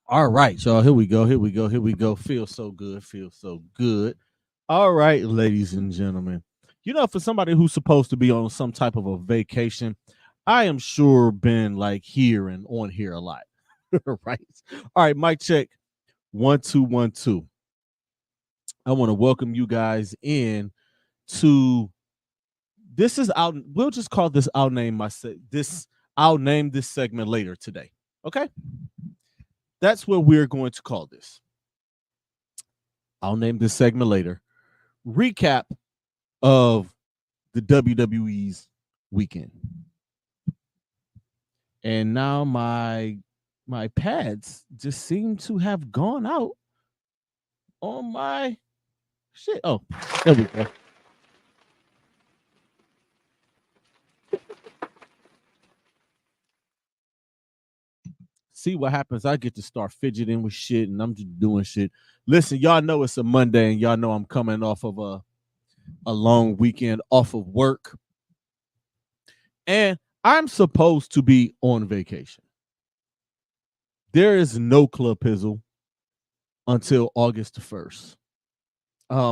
All right, y'all. Here we go. Here we go. Here we go. Feels so good. Feels so good. All right, ladies and gentlemen. You know, for somebody who's supposed to be on some type of a vacation, I am sure been like here and on here a lot. Right. All right, mic check. 1 2 1 2. I want to welcome you guys in to this is out. We'll just call this. I'll name my this. I'll name this segment later today. Okay, that's what we're going to call this. I'll name this segment later. Recap of the WWE's weekend. And now my pads just seem to have gone out on my shit. Oh, there we go. See what happens. I get to start fidgeting with shit and I'm just doing shit. Listen, y'all know it's a Monday and y'all know I'm coming off of a long weekend off of work. And I'm supposed to be on vacation. There is no Club Pizzle until August the 1st.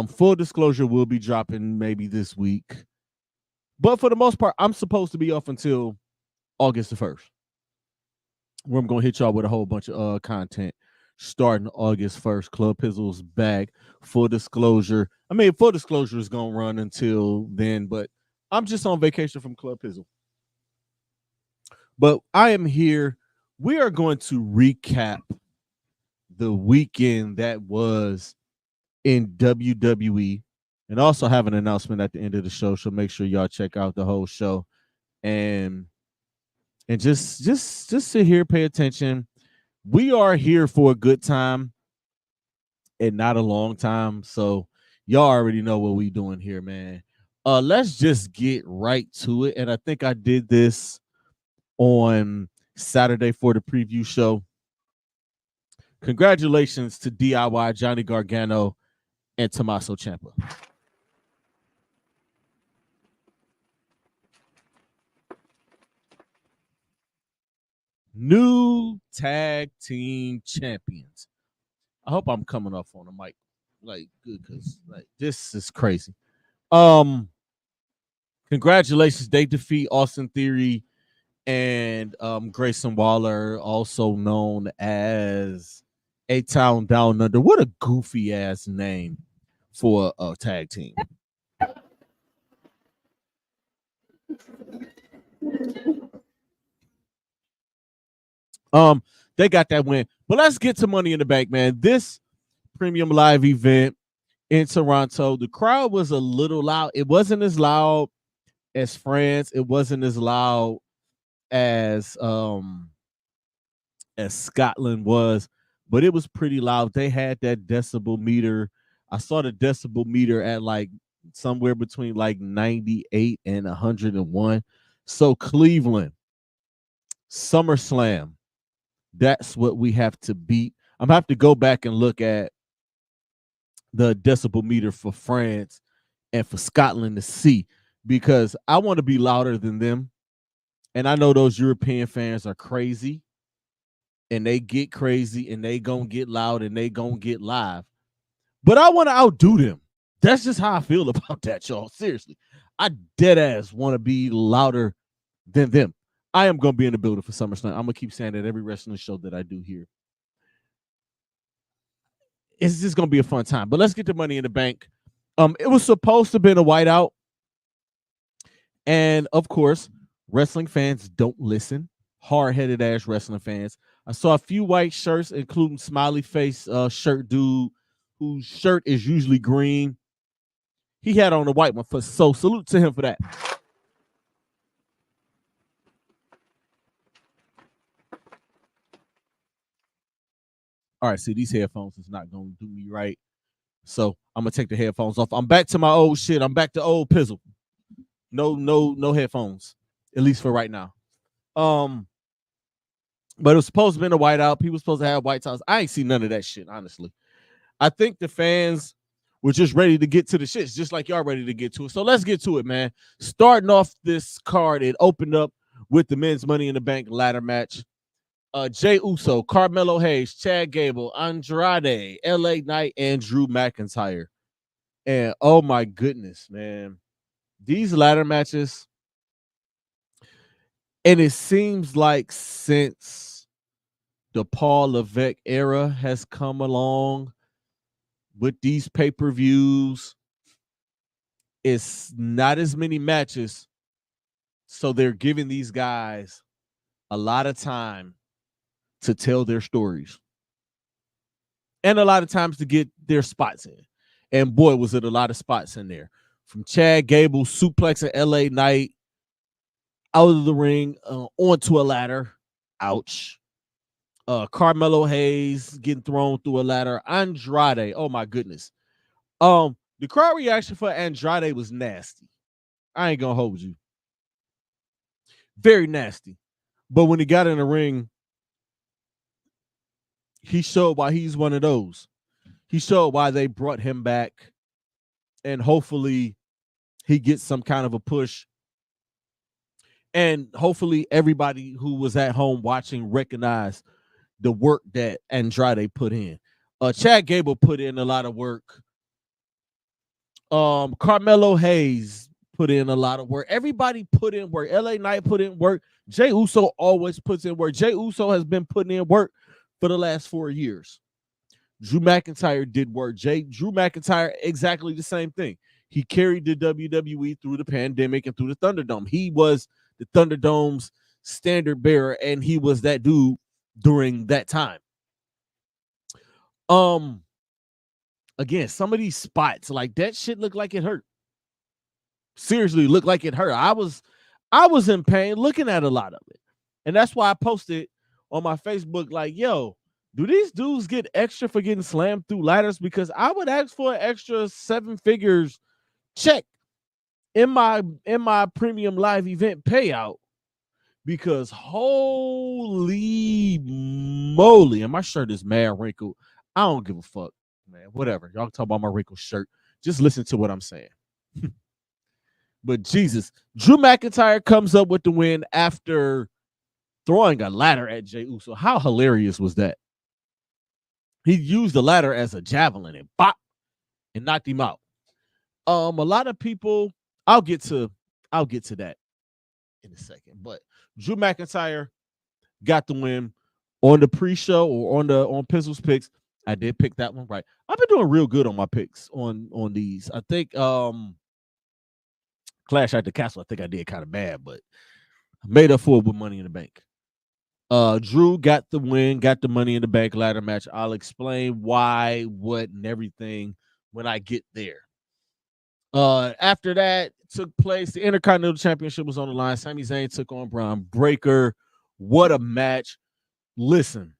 Full disclosure, will be dropping maybe this week. But for the most part, I'm supposed to be off until August the 1st. Where I'm going to hit y'all with a whole bunch of content starting August 1st. Club Pizzle's back. Full disclosure. I mean, full disclosure is going to run until then, but I'm just on vacation from Club Pizzle. But I am here. We are going to recap the weekend that was in WWE and also have an announcement at the end of the show. So make sure y'all check out the whole show and just sit here, pay attention. We are here for a good time and not a long time. So y'all already know what we doing here, man. Let's just get right to it. And I think I did this on Saturday for the preview show. Congratulations to DIY, Johnny Gargano, and Tommaso Ciampa. New tag team champions. I hope I'm coming off on the mic like good because like this is crazy. Congratulations. They defeat Austin Theory and Grayson Waller, also known as A Town Down Under. What a goofy ass name for a tag team. They got that win. But let's get to Money in the Bank, man. This premium live event in Toronto, the crowd was a little loud. It wasn't as loud as France. It wasn't as loud as Scotland was, but it was pretty loud. They had that decibel meter. I saw the decibel meter at like somewhere between like 98 and 101. So Cleveland, SummerSlam, that's what we have to beat. I'm gonna have to go back and look at the decibel meter for France and for Scotland to see because I want to be louder than them. And I know those European fans are crazy and they get crazy and they gonna get loud and they gonna get live. But I want to outdo them. That's just how I feel about that, y'all. Seriously. I dead ass want to be louder than them. I am gonna be in the building for SummerSlam. I'm gonna keep saying that every wrestling show that I do here. It's just gonna be a fun time. But let's get the Money in the Bank. It was supposed to have been a whiteout. And of course, wrestling fans don't listen. Hard-headed ass wrestling fans. I saw a few white shirts, including smiley face shirt dude, whose shirt is usually green. He had on a white one, so salute to him for that. All right, see, these headphones is not gonna do me right, so I'm gonna take the headphones off. I'm back to my old shit. I'm back to old pizzle. No headphones, at least for right now. But it was supposed to be in a whiteout. People supposed to have white ties. I ain't seen none of that shit, honestly. I think the fans were just ready to get to the shits, just like y'all ready to get to it. So let's get to it, man. Starting off this card, it opened up with the men's Money in the Bank ladder match. Jay Uso, Carmelo Hayes, Chad Gable, Andrade, LA Knight, and Drew McIntyre. And oh my goodness, man. These ladder matches, and it seems like since the Paul Levesque era has come along with these pay-per-views, it's not as many matches. So they're giving these guys a lot of time to tell their stories. And a lot of times to get their spots in. And boy, was it a lot of spots in there. From Chad Gable suplexing LA Knight out of the ring onto a ladder. Ouch. Carmelo Hayes getting thrown through a ladder. Andrade. Oh my goodness. The crowd reaction for Andrade was nasty. I ain't gonna hold you. Very nasty. But when he got in the ring, he showed why he's one of those. He showed why they brought him back. And hopefully he gets some kind of a push. And hopefully everybody who was at home watching recognized the work that Andrade put in. Chad Gable put in a lot of work. Carmelo Hayes put in a lot of work. Everybody put in work. LA Knight put in work. Jay Uso always puts in work. Jay Uso has been putting in work for the last 4 years. Drew McIntyre did work. Drew McIntyre, exactly the same thing. He carried the WWE through the pandemic and through the Thunderdome. He was the Thunderdome's standard bearer, and he was that dude during that time. Again, some of these spots, like that shit looked like it hurt. Seriously, looked like it hurt. I was in pain looking at a lot of it. And that's why I posted on my Facebook, like, yo, do these dudes get extra for getting slammed through ladders? Because I would ask for an extra 7 figures check in my premium live event payout. Because holy moly, and my shirt is mad wrinkled. I don't give a fuck, man. Whatever. Y'all talk about my wrinkled shirt. Just listen to what I'm saying. But Jesus, Drew McIntyre comes up with the win after throwing a ladder at Jey Uso. How hilarious was that? He used the ladder as a javelin and bop and knocked him out. A lot of people, I'll get to that in a second. But Drew McIntyre got the win on the pre-show or on Pizzle's picks. I did pick that one right. I've been doing real good on my picks on these. I think Clash at the Castle, I think I did kind of bad, but I made up for it with Money in the Bank. Drew got the win, got the Money in the Bank ladder match. I'll explain why, what, and everything when I get there. After that took place, the Intercontinental Championship was on the line. Sami Zayn took on Braun Breaker. What a match. Listen,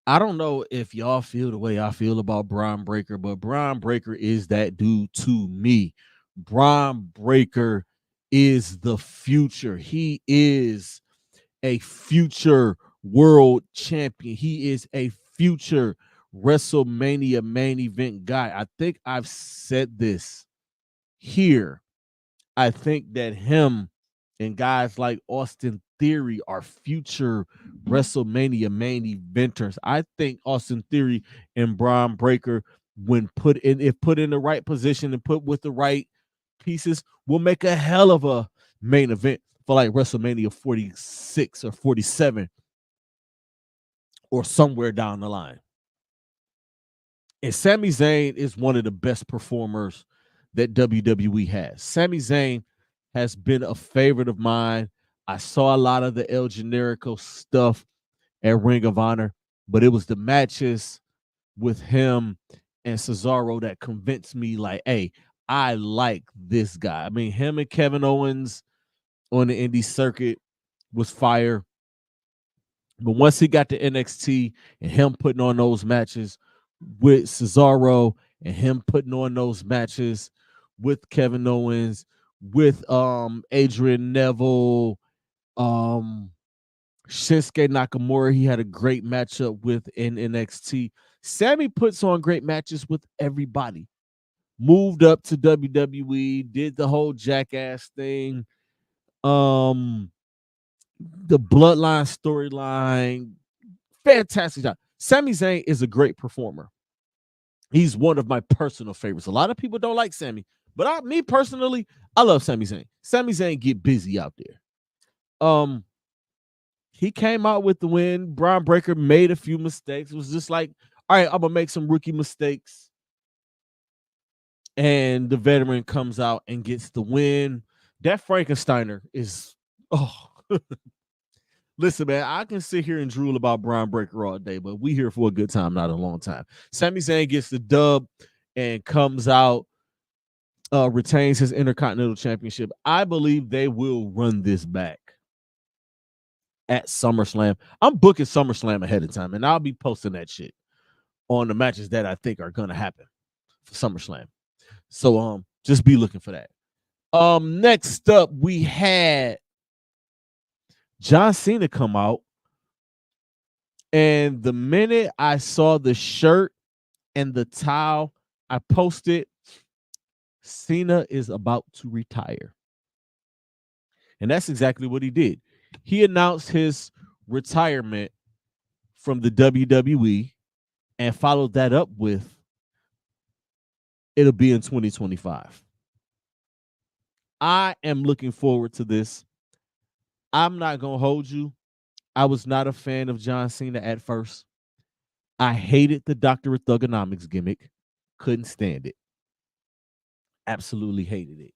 I don't know if y'all feel the way I feel about Braun Breaker, but Braun Breaker is that dude to me. Braun Breaker is the future. He is a future world champion. He is a future WrestleMania main event guy. I think I've said this here. I think that him and guys like Austin Theory are future WrestleMania main eventers. I think Austin Theory and Braun Breaker, when put in the right position and put with the right pieces, will make a hell of a main event for like WrestleMania 46 or 47 or somewhere down the line. And Sami Zayn is one of the best performers that WWE has. Sami Zayn has been a favorite of mine. I saw a lot of the El Generico stuff at Ring of Honor, but it was the matches with him and Cesaro that convinced me, like, hey, I like this guy. I mean, him and Kevin Owens on the indie circuit was fire. But once he got to NXT and him putting on those matches with Cesaro and him putting on those matches with Kevin Owens, with Adrian Neville, Shinsuke Nakamura, he had a great matchup with in NXT. Sammy puts on great matches with everybody. Moved up to WWE, did the whole jackass thing. the bloodline storyline, fantastic job. Sami Zayn is a great performer. He's one of my personal favorites. A lot of people don't like Sami, but me personally, I love Sami Zayn. Sami Zayn get busy out there. He came out with the win. Braun Breaker made a few mistakes. It was just like, all right, I'm gonna make some rookie mistakes. And the veteran comes out and gets the win. That Frankensteiner is, oh, listen, man, I can sit here and drool about Braun Breaker all day, but we here for a good time, not a long time. Sami Zayn gets the dub and comes out, retains his Intercontinental Championship. I believe they will run this back at SummerSlam. I'm booking SummerSlam ahead of time, and I'll be posting that shit on the matches that I think are gonna happen for SummerSlam. So just be looking for that. Next up, we had John Cena come out, and the minute I saw the shirt and the towel, I posted, Cena is about to retire. And that's exactly what he did. He announced his retirement from the WWE and followed that up with, it'll be in 2025. I am looking forward to this. I'm not going to hold you. I was not a fan of John Cena at first. I hated the Doctor of Thugonomics gimmick. Couldn't stand it. Absolutely hated it.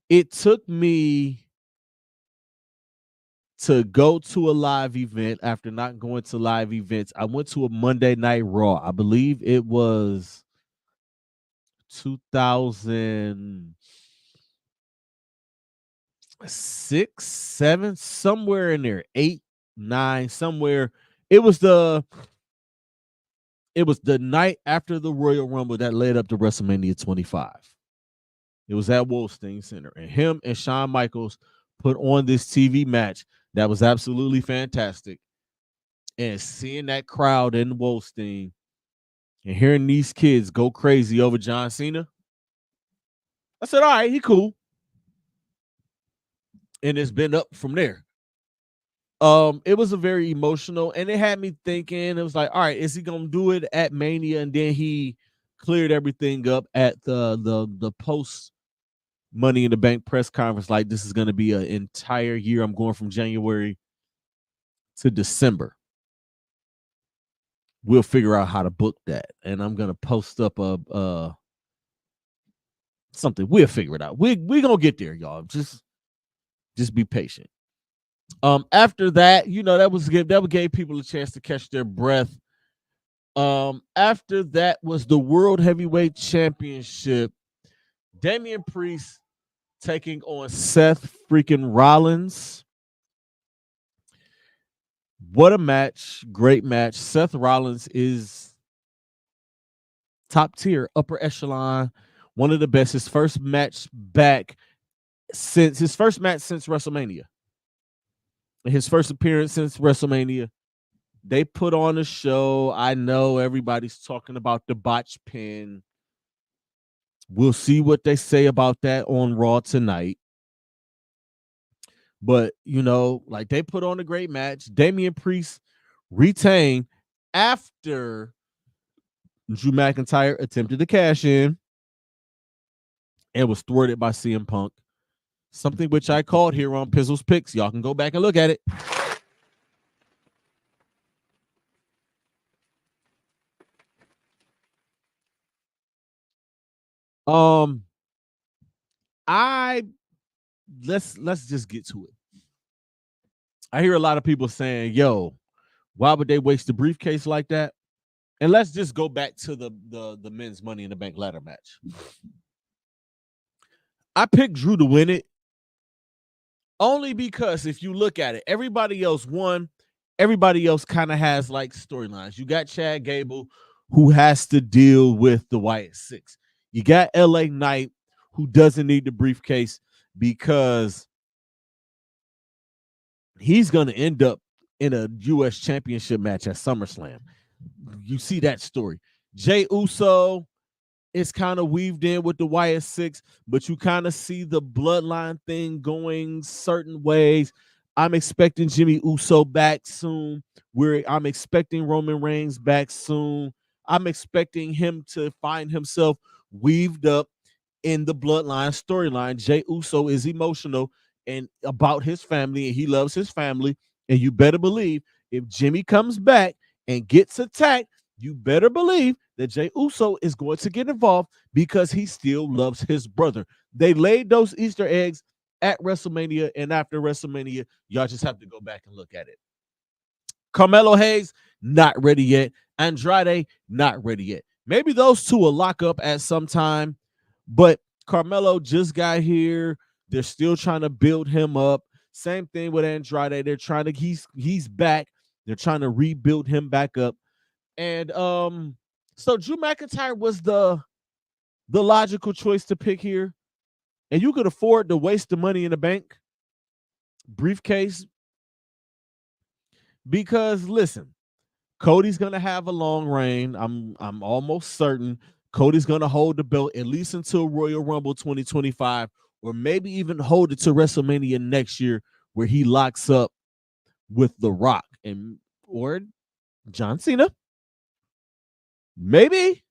It took me to go to a live event after not going to live events. I went to a Monday Night Raw. I believe it was 2006, 7, somewhere in there, 8, 9, somewhere. It was the night after the Royal Rumble that led up to WrestleMania 25. It was at Wolstein Center, and him and Shawn Michaels put on this TV match that was absolutely fantastic. And seeing that crowd in Wolstein and hearing these kids go crazy over John Cena, I said, all right, he cool. And it's been up from there. It was a very emotional, and it had me thinking, it was like, all right, is he gonna do it at Mania? And then he cleared everything up at the post Money in the Bank press conference, like, this is gonna be an entire year. I'm going from January to December. We'll figure out how to book that, and I'm gonna post up a something. We'll figure it out. We gonna get there, y'all. Just be patient. After that, that gave people a chance to catch their breath. After that was the World Heavyweight Championship. Damian Priest taking on Seth freaking Rollins. What a match. Great match. Seth Rollins is top tier, upper echelon, one of the best. His first match since WrestleMania. His first appearance since WrestleMania. They put on a show. I know everybody's talking about the botch pin. We'll see what they say about that on Raw tonight. But, they put on a great match. Damian Priest retained after Drew McIntyre attempted to cash in and was thwarted by CM Punk. Something which I called here on Pizzle's Picks. Y'all can go back and look at it. Let's just get to it. I hear a lot of people saying, yo, why would they waste the briefcase like that? And let's just go back to the men's Money in the Bank ladder match. I picked Drew to win it only because if you look at it, everybody else won. Everybody else kind of has like storylines. You got Chad Gable, who has to deal with the Wyatt Six. You got LA Knight, who doesn't need the briefcase because he's going to end up in a U.S. championship match at SummerSlam. You see that story. Jey Uso is kind of weaved in with the Wyatt Six, but you kind of see the bloodline thing going certain ways. I'm expecting Jimmy Uso back soon. I'm expecting Roman Reigns back soon. I'm expecting him to find himself weaved up in the bloodline storyline. Jey Uso is emotional and about his family, and he loves his family. And you better believe if Jimmy comes back and gets attacked, you better believe that Jey Uso is going to get involved because he still loves his brother. They laid those Easter eggs at WrestleMania, and after WrestleMania, y'all just have to go back and look at it. Carmelo Hayes, not ready yet. Andrade, not ready yet. Maybe those two will lock up at some time, but Carmelo just got here. They're still trying to build him up. Same thing with Andrade. They're trying to he's back. They're trying to rebuild him back up. And so Drew McIntyre was the logical choice to pick here. And you could afford to waste the money in the bank briefcase because listen, Cody's gonna have a long reign. I'm almost certain Cody's gonna hold the belt at least until Royal Rumble 2025, or maybe even hold it to WrestleMania next year, where he locks up with The Rock and or John Cena. Maybe.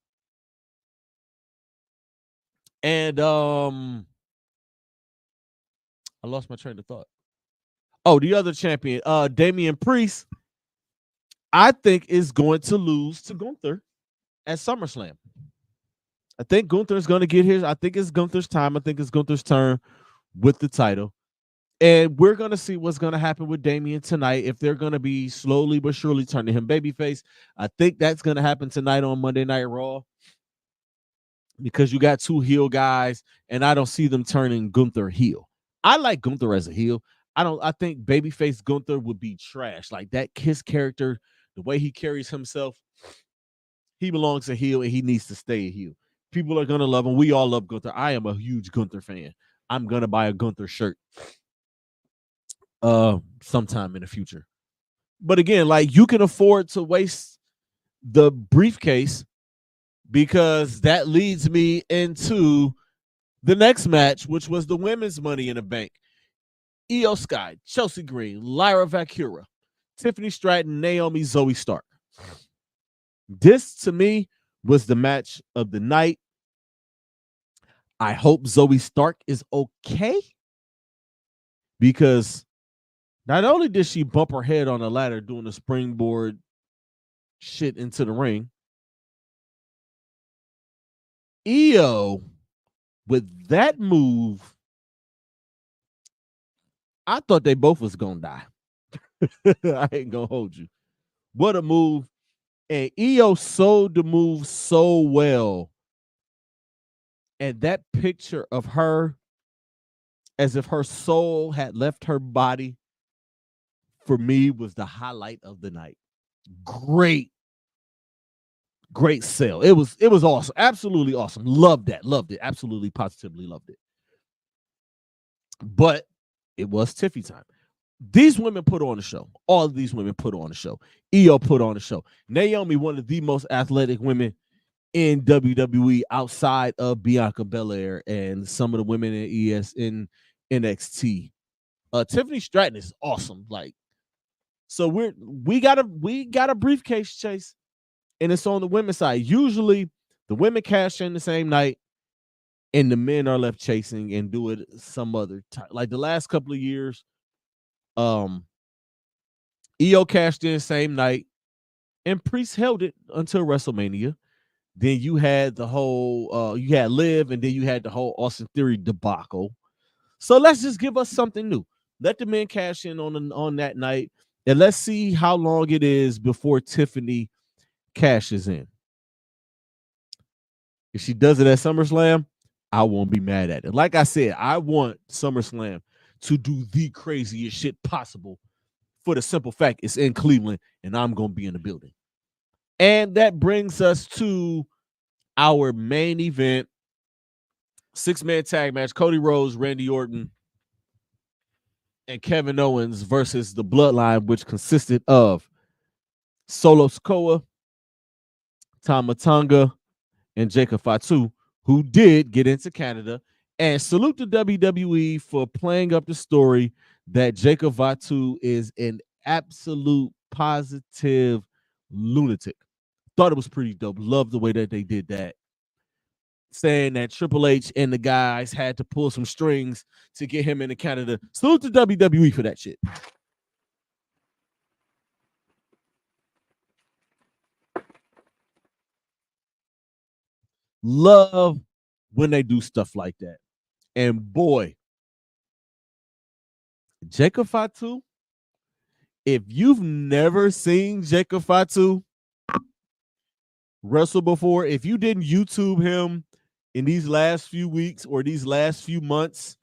And I lost my train of thought. Oh, the other champion, Damian Priest, I think is going to lose to Gunther at SummerSlam. I think Gunther's going to get his. I think it's Gunther's time. I think it's Gunther's turn with the title. And we're going to see what's going to happen with Damian tonight. If they're going to be slowly but surely turning him babyface, I think that's going to happen tonight on Monday Night Raw. Because you got two heel guys, and I don't see them turning Gunther heel. I like Gunther as a heel. I think babyface Gunther would be trash. Like that Kiss character, the way he carries himself, he belongs a heel and he needs to stay a heel. People are gonna love him. We all love Gunther. I am a huge Gunther fan. I'm gonna buy a Gunther shirt sometime in the future. But again, like you can afford to waste the briefcase because that leads me into the next match, which was the women's Money in the Bank. Io Sky, Chelsea Green, Lyra Valkyria, Tiffany Stratton, Naomi, Zoe Stark. This, to me, was the match of the night. I hope Zoe Stark is okay because not only did she bump her head on a ladder doing the springboard shit into the ring, Io, with that move, I thought they both was going to die. I ain't going to hold you. What a move. And Io sold the move so well. And that picture of her as if her soul had left her body, for me, was the highlight of the night. Great sell. It was awesome. Absolutely awesome. Loved that. Loved it. Absolutely, positively loved it. But it was Tiffy time. These women put on the show. All of these women put on the show. Io put on the show. Naomi, one of the most athletic women in WWE outside of Bianca Belair and some of the women in NXT. Tiffany Stratton is awesome. Like, so we got a briefcase chase, and it's on the women's side. Usually the women cash in the same night and the men are left chasing and do it some other time. Like the last couple of years, Io cashed in same night and Priest held it until WrestleMania. Then you had the whole you had Liv, and then you had the whole Austin Theory debacle. So let's just give us something new. Let the men cash in on that night, and let's see how long it is before Tiffany cashes in. If she does it at SummerSlam, I won't be mad at it. Like I said, I want SummerSlam to do the craziest shit possible for the simple fact it's in Cleveland and I'm going to be in the building. And that brings us to our main event, 6-man tag match, Cody Rhodes, Randy Orton, and Kevin Owens versus the Bloodline, which consisted of Solo Sikoa, Tama Tonga, and Jacob Fatu, who did get into Canada. And salute to WWE for playing up the story that Jacob Fatu is an absolute positive lunatic. Thought it was pretty dope. Love the way that they did that. Saying that Triple H and the guys had to pull some strings to get him into Canada. Salute to WWE for that shit. Love when they do stuff like that. And boy, Jacob Fatu, if you've never seen Jacob Fatu wrestle before, if you didn't YouTube him in these last few weeks or these last few months,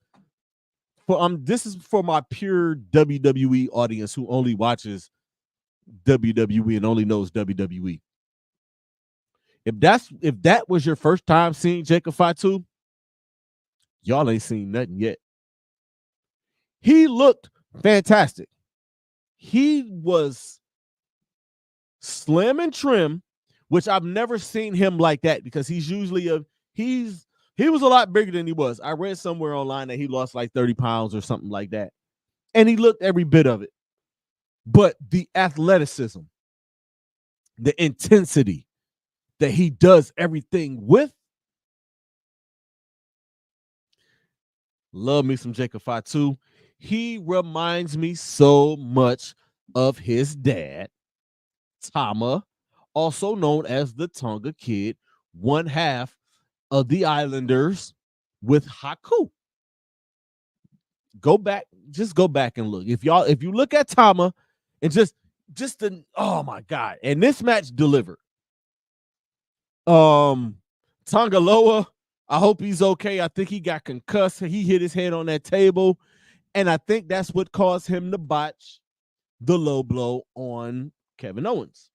this is for my pure WWE audience who only watches WWE and only knows WWE. If that was your first time seeing Jacob Fatu, y'all ain't seen nothing yet. He looked fantastic. He was slim and trim, which I've never seen him like that because he's usually he was a lot bigger than he was. I read somewhere online that he lost like 30 pounds or something like that. And he looked every bit of it. But the athleticism, the intensity that he does everything with, love me some Jacob Fatu. He reminds me so much of his dad, Tama, also known as the Tonga Kid, one half of the Islanders with Haku. Go back and look. If you look at Tama and just oh my God. And this match delivered. Tongaloa, I hope he's okay. I think he got concussed. He hit his head on that table. And I think that's what caused him to botch the low blow on Kevin Owens.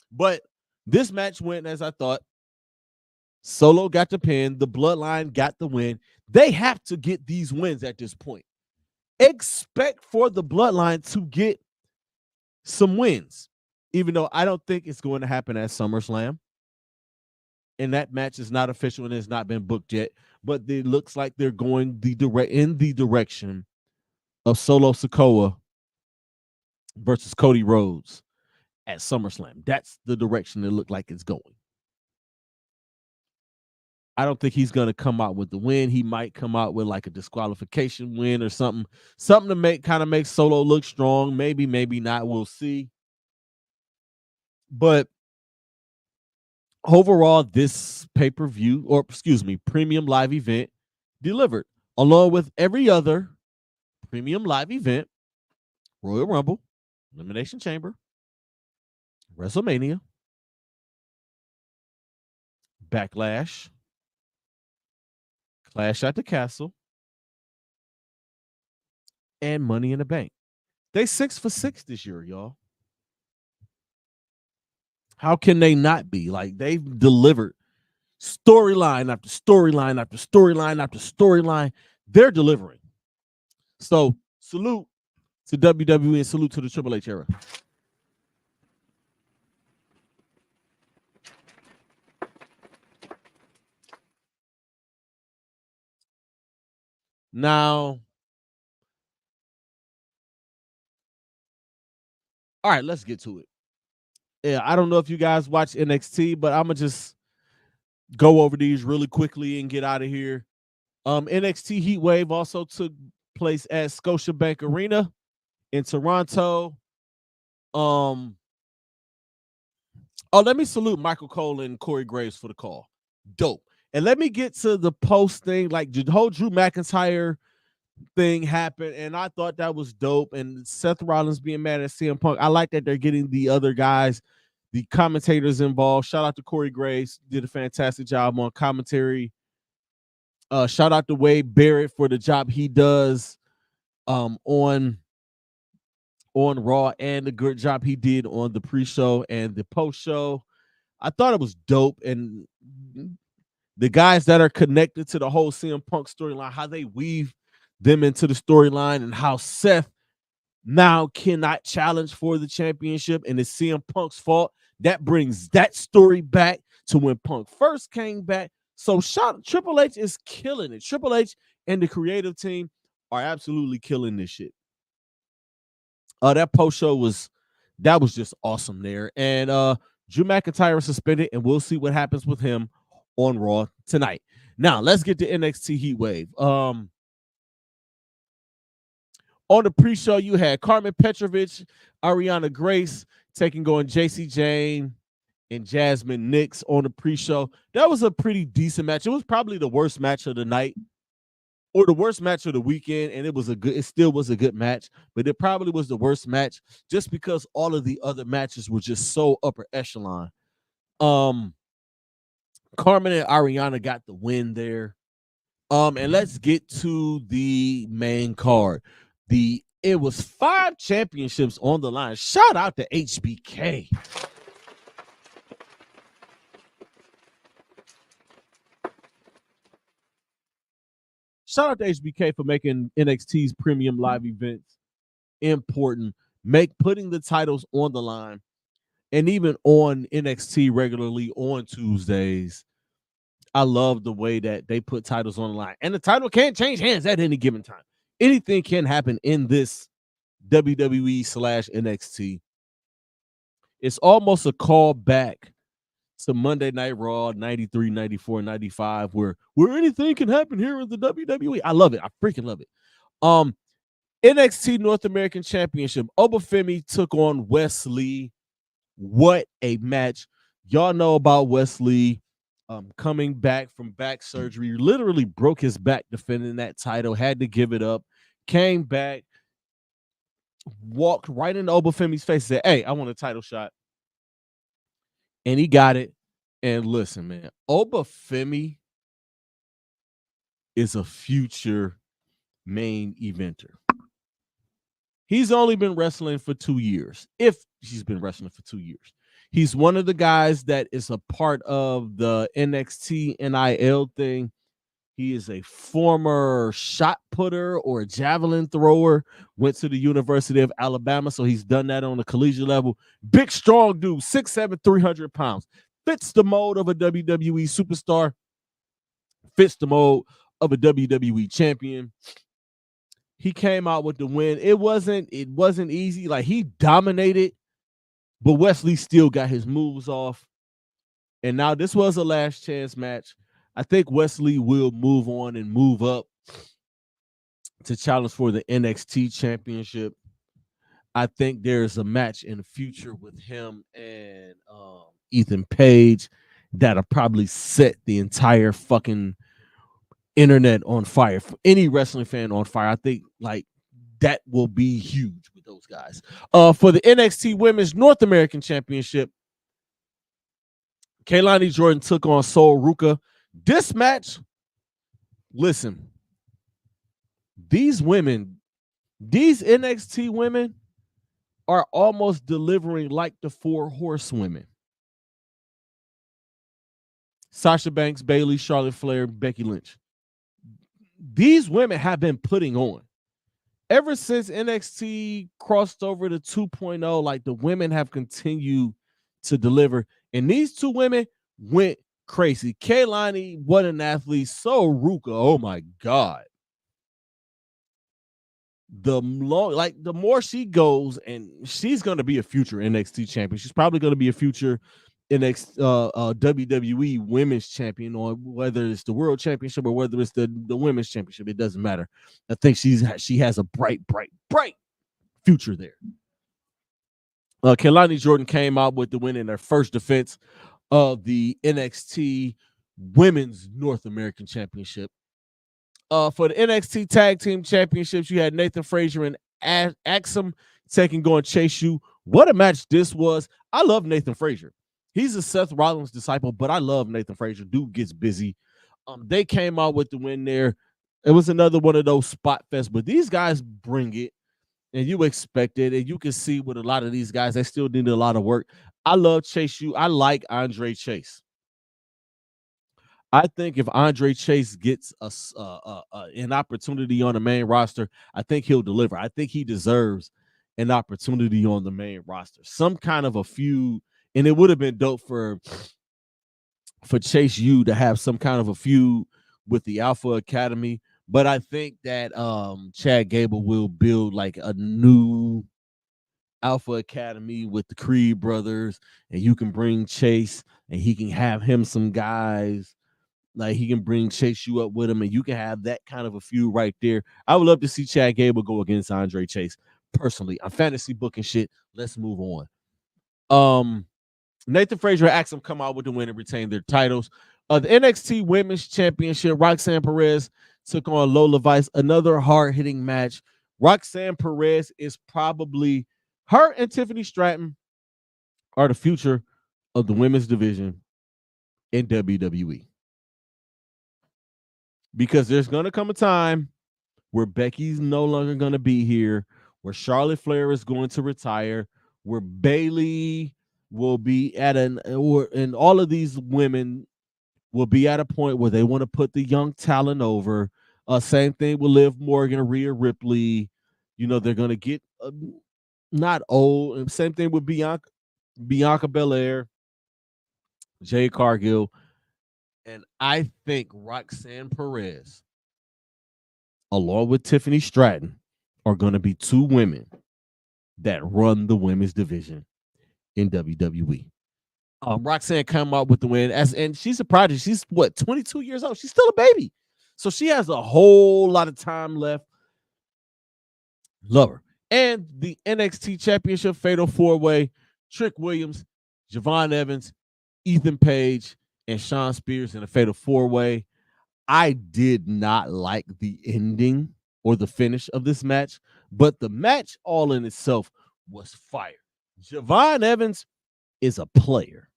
But this match went as I thought. Solo got the pin. The Bloodline got the win. They have to get these wins at this point. Expect for the Bloodline to get some wins, even though I don't think it's going to happen at SummerSlam. And that match is not official and has not been booked yet. But it looks like they're going in the direction of Solo Sikoa versus Cody Rhodes at SummerSlam. That's the direction it looked like it's going. I don't think he's going to come out with the win. He might come out with like a disqualification win or something to make Solo look strong. Maybe not. We'll see. But overall, this pay-per-view, premium live event delivered, along with every other premium live event: Royal Rumble, Elimination Chamber, WrestleMania, Backlash, Clash at the Castle, and Money in the Bank. They 6 for 6 this year, y'all. How can they not be? Like, they've delivered storyline after storyline after storyline after storyline. They're delivering. So salute to WWE and salute to the Triple H era. Now, all right, let's get to it. Yeah, I don't know if you guys watch NXT, but I'm gonna just go over these really quickly and get out of here. NXT Heatwave also took place at Scotiabank Arena in Toronto. Let me salute Michael Cole and Corey Graves for the call. Dope. And let me get to the post thing. Like, the whole Drew McIntyre thing happened, and I thought that was dope. And Seth Rollins being mad at CM Punk, I like that they're getting the other guys, the commentators involved. Shout out to Corey Graves, did a fantastic job on commentary. Shout out to Wade Barrett for the job he does on Raw, and the good job he did on the pre-show and the post-show. I thought it was dope, and the guys that are connected to the whole CM Punk storyline, how they weave them into the storyline, and how Seth now cannot challenge for the championship, and it's CM Punk's fault. That brings that story back to when Punk first came back. So Triple H is killing it. Triple H and the creative team are absolutely killing this shit. That post show was just awesome there. And Drew McIntyre is suspended, and we'll see what happens with him on Raw tonight. Now let's get to NXT Heatwave. On the pre-show, you had Carmen Petrovic, Ariana Grace taking on JC Jane and Jasmine Nix on the pre-show. That was a pretty decent match. It was probably the worst match of the night, or the worst match of the weekend, and it still was a good match, but it probably was the worst match just because all of the other matches were just so upper echelon. Carmen and Ariana got the win there. And let's get to the main card. It was 5 championships on the line. Shout out to HBK. Shout out to HBK for making NXT's premium live events important, putting the titles on the line, and even on NXT regularly on Tuesdays. I love the way that they put titles on the line, and the title can't change hands at any given time. Anything can happen in this WWE/NXT. It's almost a call back to Monday Night Raw 93, 94, 95, where anything can happen here in the WWE. I love it. I freaking love it. NXT North American Championship. Obafemi took on Wesley. What a match. Y'all know about Wesley coming back from back surgery. Literally broke his back defending that title. Had to give it up. Came back. Walked right into Obafemi's face. Said, "Hey, I want a title shot." And he got it. And listen, man, Obafemi is a future main eventer. He's only been wrestling for 2 years, if he's been wrestling for 2 years. He's one of the guys that is a part of the NXT NIL thing. He is a former shot putter or javelin thrower, went to the University of Alabama, so he's done that on a collegiate level. Big, strong dude, 6'7", 300 pounds. Fits the mold of a WWE superstar. Fits the mold of a WWE champion. He came out with the win. It wasn't easy. Like, he dominated, but Wesley still got his moves off. And now this was a last chance match. I think Wesley will move on and move up to challenge for the NXT championship. I think there's a match in the future with him and Ethan Page that'll probably set the entire fucking internet on fire. For any wrestling fan on fire, I think like that will be huge with those guys. For the NXT Women's North American Championship, Kaylani Jordan took on Sol Ruka. This match, listen, these NXT women are almost delivering like the 4 horsewomen. Sasha Banks, Bayley, Charlotte Flair, Becky Lynch. These women have been putting on. Ever since NXT crossed over to 2.0, like the women have continued to deliver. And these 2 women went crazy. Kaylani, what an athlete. So Ruka, oh my God. The more she goes, and she's going to be a future NXT champion. She's probably going to be a future WWE Women's Champion, or whether it's the World Championship or whether it's the Women's Championship. It doesn't matter. I think she has a bright future there. Kaylani Jordan came out with the win in her first defense of the NXT Women's North American Championship. For the NXT Tag Team Championships, you had Nathan Frazier and Axum taking on Chase U. What a match this was. I love Nathan Frazier. He's a Seth Rollins disciple, but I love Nathan Frazier. Dude gets busy. They came out with the win there. It was another one of those spot fests, but these guys bring it, and you expect it, and you can see with a lot of these guys, they still need a lot of work. I love Chase U. I like Andre Chase. I think if Andre Chase gets an opportunity on the main roster, I think he'll deliver. I think he deserves an opportunity on the main roster. Some kind of a feud, and it would have been dope for Chase U to have some kind of a feud with the Alpha Academy. But I think that Chad Gable will build like a new Alpha Academy with the Creed brothers, and you can bring Chase, and he can have him some guys. Like he can bring Chase you up with him, and you can have that kind of a feud right there. I would love to see Chad Gable go against Andre Chase. Personally, I'm fantasy booking shit. Let's move on. Nathan Frazier asked him come out with the win and retain their titles. The NXT Women's Championship, Roxanne Perez took on Lola Vice. Another hard-hitting match. Roxanne Perez is probably, her and Tiffany Stratton are the future of the women's division in WWE. Because there's going to come a time where Becky's no longer going to be here, where Charlotte Flair is going to retire, where Bayley will be and all of these women will be at a point where they want to put the young talent over. Same thing with Liv Morgan, Rhea Ripley. You know, they're going to get not old. Same thing with Bianca Belair, Jade Cargill. And I think Roxanne Perez, along with Tiffany Stratton, are going to be two women that run the women's division in WWE. Roxanne come out with the win, and she's a prodigy. She's 22 years old. She's still a baby, so she has a whole lot of time left. Love her. And the NXT Championship Fatal 4-Way: Trick Williams, Javon Evans, Ethan Page, and Sean Spears in a Fatal 4-Way. I did not like the ending or the finish of this match, but the match all in itself was fire. Javon Evans is a player.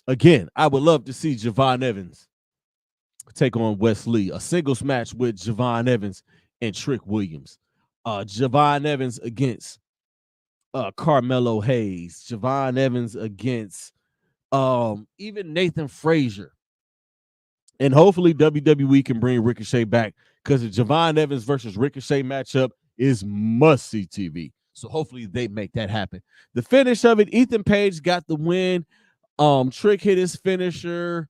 Again, I would love to see Javon Evans take on Wes Lee, a singles match with Javon Evans and Trick Williams. Javon Evans against Carmelo Hayes. Javon Evans against even Nathan Frazier. And hopefully WWE can bring Ricochet back, because the Javon Evans versus Ricochet matchup is must-see TV. So hopefully they make that happen. The finish of it, Ethan Page got the win. Trick hit his finisher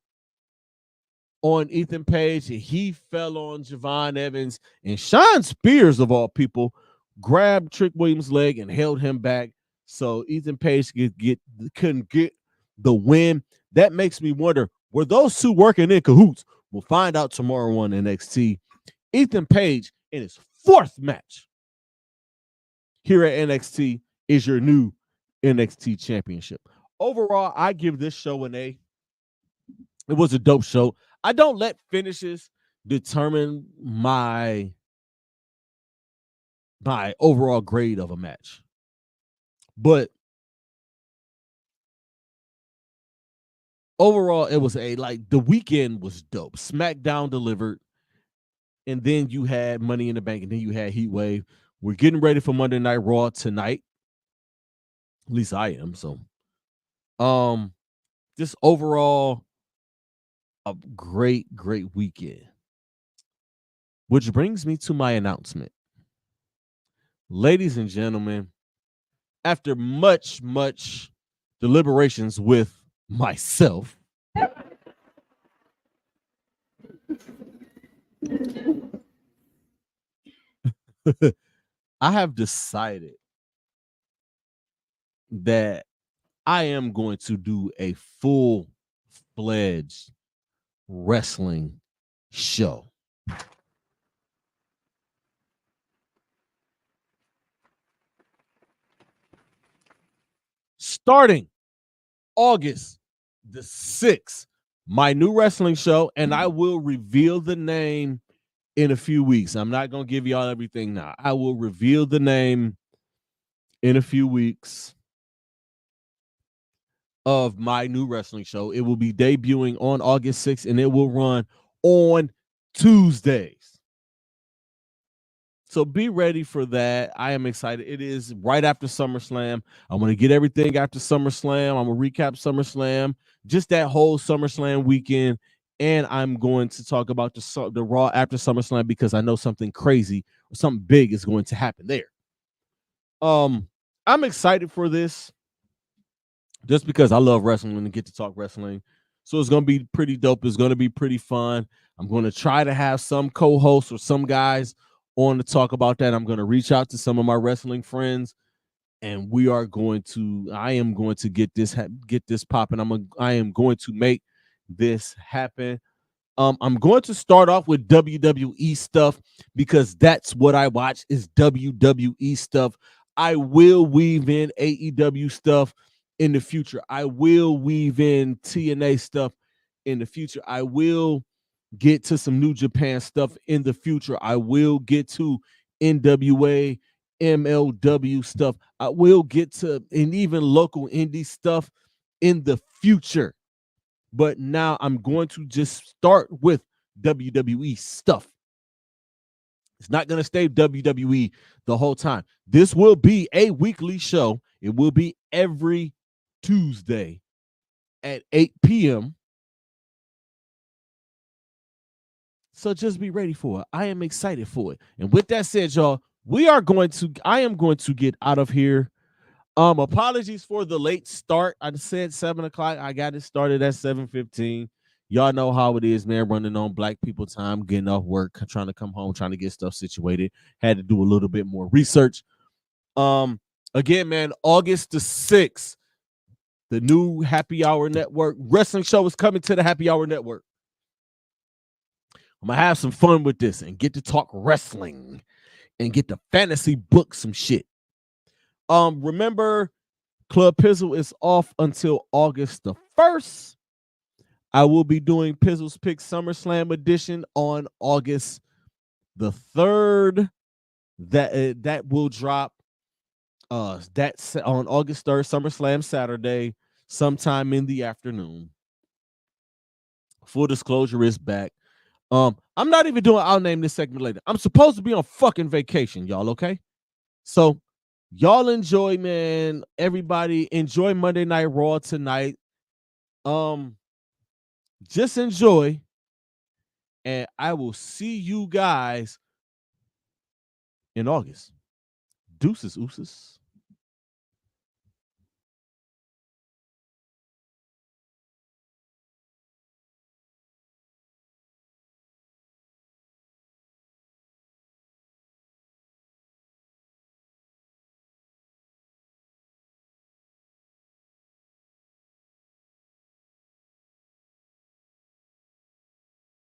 on Ethan Page, and he fell on Javon Evans. And Sean Spears, of all people, grabbed Trick Williams' leg and held him back. So Ethan Page couldn't get the win. That makes me wonder, were those two working in cahoots? We'll find out tomorrow on NXT. Ethan Page, in his fourth match here at NXT, is your new NXT championship. Overall, I give this show an A. It was a dope show. I don't let finishes determine my overall grade of a match. But overall, it was the weekend was dope. SmackDown delivered, and then you had Money in the Bank, and then you had Heatwave. We're getting ready for Monday Night Raw tonight. At least I am. So, just overall, a great weekend. Which brings me to my announcement. Ladies and gentlemen, after much deliberations with myself, I have decided that I am going to do a full-fledged wrestling show. Starting August the 6th, my new wrestling show, and I will reveal the name in a few weeks. I'm not going to give y'all everything now. I will reveal the name in a few weeks of my new wrestling show. It will be debuting on August 6th, and it will run on Tuesdays. So be ready for that. I am excited. It is right after SummerSlam. I'm going to get everything after SummerSlam. I'm going to recap SummerSlam, just that whole SummerSlam weekend. And I'm going to talk about the Raw after SummerSlam, because I know something crazy or something big is going to happen there. I'm excited for this just because I love wrestling and get to talk wrestling. So it's gonna be pretty dope. It's gonna be pretty fun. I'm gonna try to have some co-hosts or some guys on to talk about that. I'm gonna reach out to some of my wrestling friends, and I am going to get this popping. I am going to make this happen. I'm going to start off with WWE stuff because that's what I watch is WWE stuff. I will weave in AEW stuff in the future. I will weave in TNA stuff in the future. I will get to some New Japan stuff in the future. I will get to NWA, MLW stuff. I will get to and even local indie stuff in the future. But now I'm going to just start with WWE stuff. It's not going to stay WWE the whole time. This will be a weekly show. It will be every Tuesday at 8 p.m. So just be ready for it. I am excited for it. And with that said, y'all, I am going to get out of here. Apologies for the late start. I said 7:00. I got it started at 7:15. Y'all know how it is, man. Running on black people time, getting off work, trying to come home, trying to get stuff situated. Had to do a little bit more research. Again, man, August the 6th, the new Happy Hour Network wrestling show is coming to the Happy Hour Network. I'm gonna have some fun with this and get to talk wrestling and get to fantasy book some shit. Remember, Club Pizzle is off until August the 1st. I will be doing Pizzle's Pick SummerSlam edition on August the 3rd. That will drop that's on August 3rd, SummerSlam Saturday, sometime in the afternoon. Full disclosure is back. I'm not even doing I'll name this segment later. I'm supposed to be on fucking vacation, y'all, okay? So y'all enjoy, man. Everybody enjoy Monday Night Raw tonight. Just enjoy, and I will see you guys in August. Deuces, ooses.